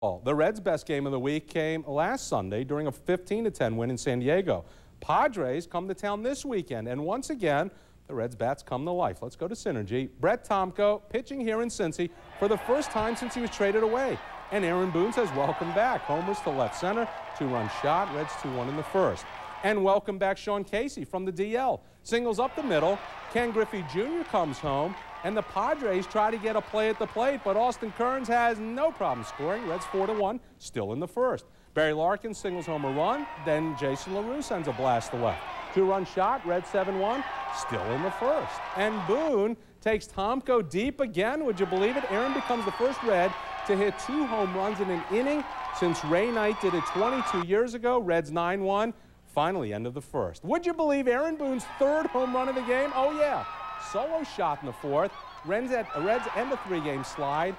The Reds' best game of the week came last Sunday during a 15-10 win in San Diego. Padres come to town this weekend, and once again, the Reds' bats come to life. Let's go to Cinergy. Brett Tomko pitching here in Cincy for the first time since he was traded away. And Aaron Boone says welcome back. Homers to left center, two-run shot, Reds 2-1 in the first. And welcome back Sean Casey from the DL. Singles up the middle, Ken Griffey Jr. comes home, and the Padres try to get a play at the plate, but Austin Kearns has no problem scoring. Reds 4-1, still in the first. Barry Larkin singles home a run, then Jason LaRue sends a blast to left. Two-run shot, Reds 7-1, still in the first. And Boone takes Tomko deep again. Would you believe it? Aaron becomes the first Red to hit 2 home runs in an inning since Ray Knight did it 22 years ago. Reds 9-1. Finally, end of the first. Would you believe Aaron Boone's 3rd home run of the game? Oh, yeah. Solo shot in the 4th. Reds end a 3-game slide.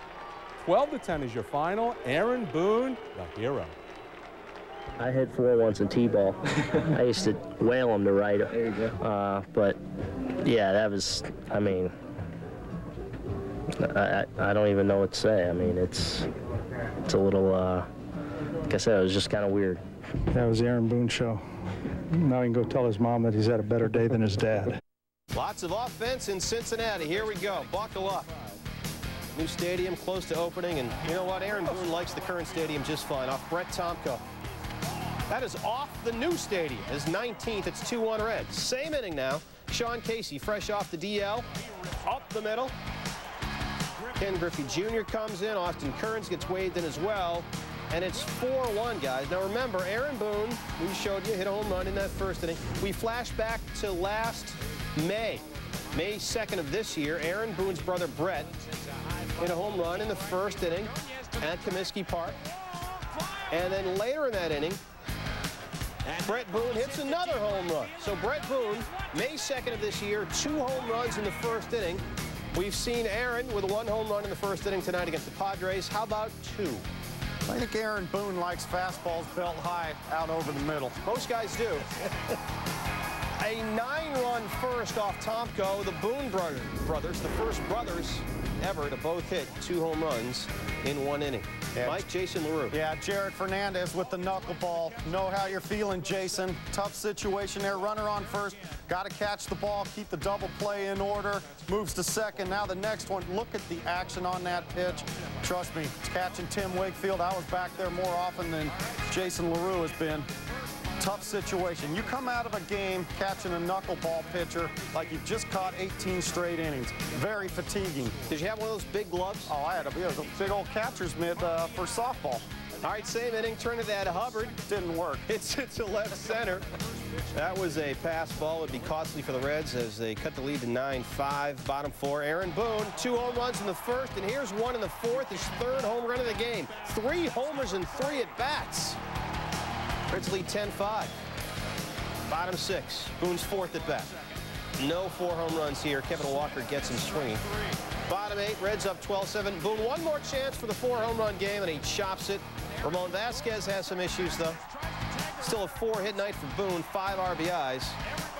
12-10 is your final. Aaron Boone, the hero. I hit 4 once in T-ball. I used to whale him to right. There you go. But, yeah, that was, I mean, I don't even know what to say. I mean, it's a little, like I said, it was just kind of weird. That was the Aaron Boone show. Now he can go tell his mom that he's had a better day than his dad. Lots of offense in Cincinnati. Here we go. Buckle up. New stadium close to opening, and you know what? Aaron Boone likes the current stadium just fine. Off Brett Tomko. That is off the new stadium. His 19th. It's 2-1 Reds. Same inning now. Sean Casey fresh off the DL. Up the middle. Ken Griffey Jr. comes in. Austin Kearns gets waved in as well. And it's 4-1, guys. Now remember, Aaron Boone, we showed you, hit a home run in that first inning. We flash back to last May 2nd of this year. Aaron Boone's brother Brett hit a home run in the first inning at Comiskey Park. And then later in that inning, Brett Boone hits another home run. So Brett Boone, May 2nd of this year, 2 home runs in the first inning. We've seen Aaron with 1 home run in the first inning tonight against the Padres. How about 2? I think Aaron Boone likes fastballs belt high out over the middle. Most guys do. A 9-run first off Tomko. The Boone brothers, the first brothers ever to both hit 2 home runs in 1 inning. Yeah. Mike, Jason LaRue. Yeah, Jared Fernandez with the knuckleball. Know how you're feeling, Jason. Tough situation there. Runner on first. Got to catch the ball, keep the double play in order. Moves to second. Now the next one. Look at the action on that pitch. Trust me, it's catching Tim Wakefield. I was back there more often than Jason LaRue has been. Tough situation. You come out of a game catching a knuckleball pitcher like you've just caught 18 straight innings. Very fatiguing. Did you have one of those big gloves? Oh, I had a big old catcher's mitt for softball. All right, same inning. Turn it at Hubbard. Didn't work. It's to left center. That was a pass ball. Would be costly for the Reds as they cut the lead to 9-5. Bottom 4. Aaron Boone, 2 home runs in the first, and here's 1 in the 4th. His 3rd home run of the game. 3 homers and 3 at-bats. Reds lead 10-5. Bottom 6. Boone's 4th at bat. No 4 home runs here. Kevin Walker gets him swinging. Bottom 8. Reds up 12-7. Boone 1 more chance for the 4 home run game, and he chops it. Ramon Vasquez has some issues, though. Still a 4-hit night for Boone. 5 RBIs.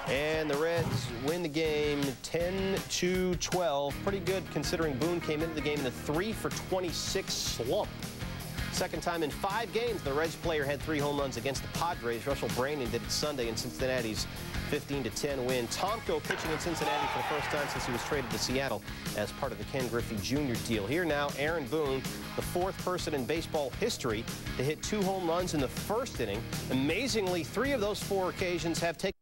And the Reds win the game 10-12. Pretty good considering Boone came into the game in a 3-for-26 slump. Second time in 5 games the Reds player had 3 home runs against the Padres. Russell Brandon did it Sunday in Cincinnati's 15-10 win. Tomko pitching in Cincinnati for the first time since he was traded to Seattle as part of the Ken Griffey Jr. deal. Here now, Aaron Boone, the 4th person in baseball history to hit 2 home runs in the first inning. Amazingly, 3 of those 4 occasions have taken.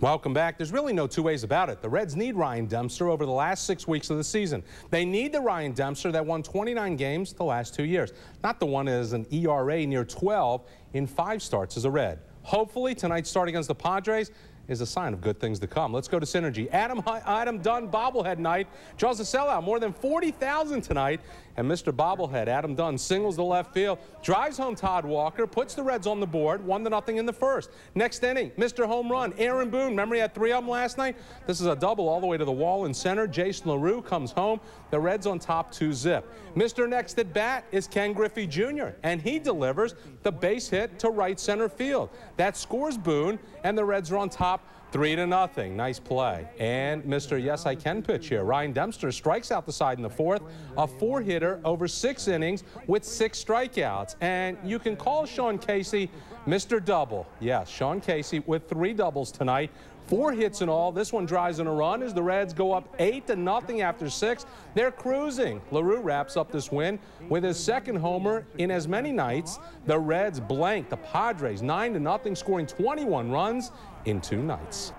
Welcome back. There's really no 2 ways about it. The Reds need Ryan Dempster over the last 6 weeks of the season. They need the Ryan Dempster that won 29 games the last 2 years, not the one that has an ERA near 12 in 5 starts as a Red. Hopefully, tonight's start against the Padres is a sign of good things to come. Let's go to Cinergy. Adam Dunn bobblehead night draws a sellout, more than 40,000 tonight. And Mr. Bobblehead, Adam Dunn, singles to left field, drives home Todd Walker, puts the Reds on the board, 1-0 in the first. Next inning, Mr. Home Run, Aaron Boone. Remember he had 3 of them last night? This is a double all the way to the wall in center. Jason LaRue comes home. The Reds on top 2-zip. Mr. Next at bat is Ken Griffey Jr., and he delivers the base hit to right center field. That scores Boone, and the Reds are on top top, 3-0. Nice play. And Mr. Yes, I Can pitch here. Ryan Dempster strikes out the side in the fourth. A 4-hitter over 6 innings with 6 strikeouts. And you can call Sean Casey Mr. Double. Yes, Sean Casey with 3 doubles tonight. 4 hits in all. This one drives in a run as the Reds go up 8-0 after 6. They're cruising. LaRue wraps up this win with his 2nd homer in as many nights. The Reds blanked the Padres 9-0, scoring 21 runs in 2 nights.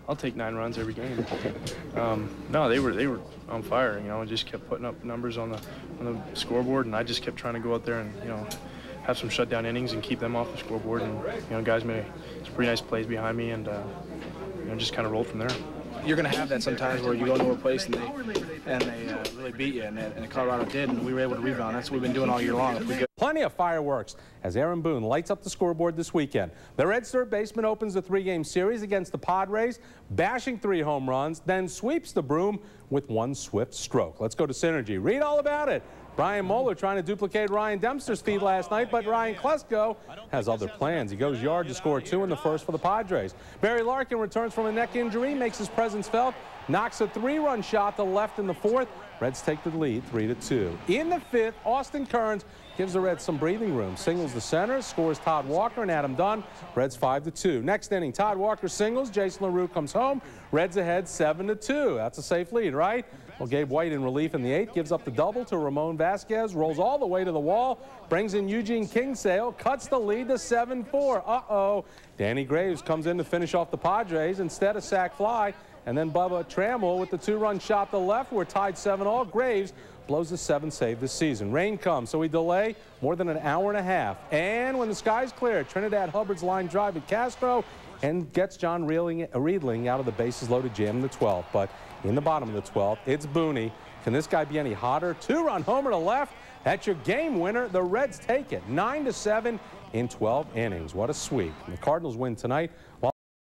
I'll take 9 runs every game. No, they were on fire. You know, just kept putting up numbers on the scoreboard, and I just kept trying to go out there and have some shutdown innings and keep them off the scoreboard. And guys made some pretty nice plays behind me, and just kind of rolled from there. You're going to have that sometimes where you go to a place and they really beat you, and Colorado did, and we were able to rebound. That's what we've been doing all year long. Plenty of fireworks as Aaron Boone lights up the scoreboard this weekend. The Reds' third baseman opens the 3-game series against the Padres, bashing 3 home runs, then sweeps the broom with 1 swift stroke. Let's go to Cinergy. Read all about it. Brian Moeller trying to duplicate Ryan Dempster's feat last night, but Ryan Klesko has other plans. He goes yard to score 2 in the first for the Padres. Barry Larkin returns from a neck injury, makes his presence felt, knocks a 3-run shot to left in the 4th. Reds take the lead 3-2. In the 5th, Austin Kearns gives the Reds some breathing room. Singles the center, scores Todd Walker and Adam Dunn. Reds 5-2. Next inning, Todd Walker singles. Jason LaRue comes home. Reds ahead 7-2. That's a safe lead, right? Well, Gabe White in relief in the 8th gives up the double to Ramon Vasquez, rolls all the way to the wall, brings in Eugene Kingsale, cuts the lead to 7-4. Uh-oh. Danny Graves comes in to finish off the Padres instead of sac fly. And then Bubba Trammell with the 2-run shot to left. We're tied 7-all. Graves blows the 7th save this season. Rain comes, so we delay more than an hour and a half. And when the sky's clear, Trinidad Hubbard's line drive at Castro and gets John Riedling out of the bases loaded jam in the 12th. But in the bottom of the 12th, it's Boone. Can this guy be any hotter? 2-run homer to left. That's your game winner. The Reds take it 9-7 in 12 innings. What a sweep. And the Cardinals win tonight.